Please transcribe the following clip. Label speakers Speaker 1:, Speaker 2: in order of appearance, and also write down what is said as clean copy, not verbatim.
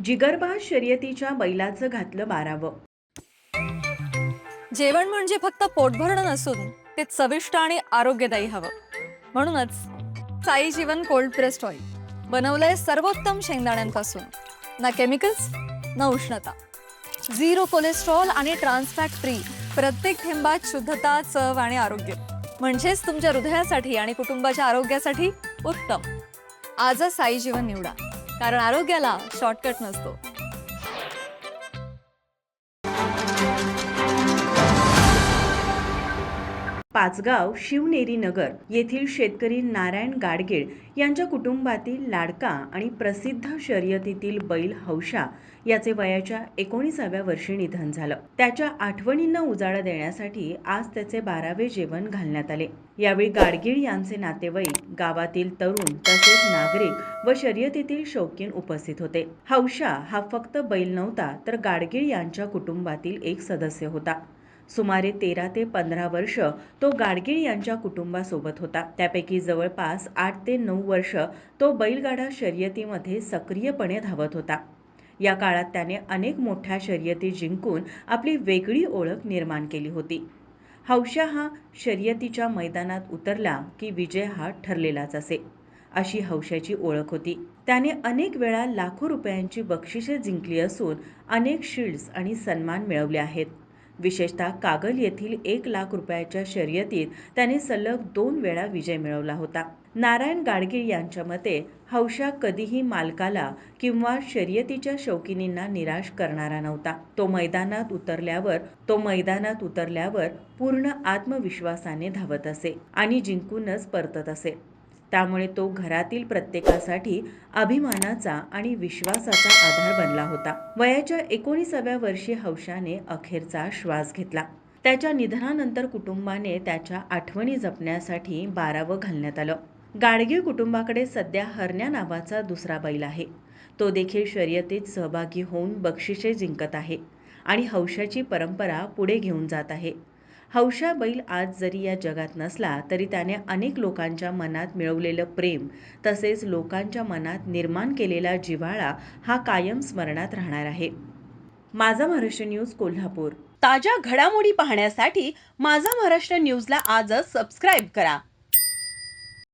Speaker 1: जिगरबाज शर्यतीच्या बैलाचं घातलं बारावं.
Speaker 2: जेवण म्हणजे फक्त पोट भरणं नसून ते चविष्ट आणि आरोग्यदायी हवं. म्हणूनच साई जीवन कोल्ड प्रेस्ड ऑइल बनवलंय सर्वोत्तम शेंगदाण्यांपासून. ना केमिकल्स ना उष्णता, झिरो कोलेस्ट्रॉल आणि ट्रान्सफॅट फ्री. प्रत्येक थेंबात शुद्धता, चव आणि आरोग्य. म्हणजेच तुमच्या हृदयासाठी आणि कुटुंबाच्या आरोग्यासाठी उत्तम. आजच साई जीवन निवडा, कारण आरोग्याला शॉर्टकट नसतो.
Speaker 1: पाचगाव शिवनेरी नगर येथील शेतकरी नारायण गाडगीळ यांच्या कुटुंबातील लाडका आणि प्रसिद्ध शर्यतीतील बैल हौशा याचे वयाच्या 19व्या वर्षी निधन झालं. त्याच्या आठवणींना उजाळा देण्यासाठी आज त्याचे 12वे जेवण घालण्यात आले. यावेळी गाडगीळ यांचे नातेवाईक, गावातील तरुण तसेच नागरिक व शर्यतीतील शौकीन उपस्थित होते. हौशा हा फक्त बैल नव्हता, तर गाडगीळ यांच्या कुटुंबातील एक सदस्य होता. सुमारे 13 ते 15 वर्ष तो गाडगीळ यांच्या कुटुंबासोबत होता. त्यापैकी जवळपास 8 ते 9 वर्ष तो बैलगाडा शर्यतीमध्ये सक्रियपणे धावत होता. या काळात त्याने अनेक मोठ्या शर्यती जिंकून आपली वेगळी ओळख निर्माण केली होती. हौशा हा शर्यतीच्या मैदानात उतरला की विजय हा ठरलेलाच असे, अशी हौशाची ओळख होती. त्याने अनेक वेळा लाखो रुपयांची बक्षिसे जिंकली असून अनेक शील्ड्स आणि सन्मान मिळवले आहेत. विशेषतः कागल येथील 1 लाख रुपयाच्या शर्यतीत त्याने सलग 2 वेळा विजय मिळवला होता. नारायण गाडगीळ यांच्या मते हौशा कधीही मालकाला किंवा शर्यतीच्या शौकीनींना निराश करणारा नव्हता. तो मैदानात उतरल्यावर पूर्ण आत्मविश्वासाने धावत असे आणि जिंकूनच परतत असे. त्यामुळे तो घरातील प्रत्येकासाठी अभिमानाचा आणि विश्वासाचा आधार बनला होता. वयाच्या 19व्या वर्षी हौशाने अखेरचा श्वास घेतला. त्याच्या निधनानंतर कुटुंबाने त्याच्या आठवणी जपण्यासाठी 12वं घालण्यात आलं. गाडगीळ कुटुंबाकडे सध्या हरण्या नावाचा दुसरा बैल आहे. तो देखील शर्यतीत सहभागी होऊन बक्षिसे जिंकत आहे आणि हौशाची परंपरा पुढे घेऊन जात आहे. हौशा बैल आज जरी या जगात नसला तरी त्याने अनेक लोकांच्या मनात मिळवलेलं प्रेम तसेच लोकांच्या मनात निर्माण केलेला जिव्हाळा हा कायम स्मरणात राहणार आहे. माझा महाराष्ट्र न्यूज कोल्हापूर. ताज्या घडामोडी पाहण्यासाठी माझा महाराष्ट्र न्यूजला आजच सबस्क्राईब करा.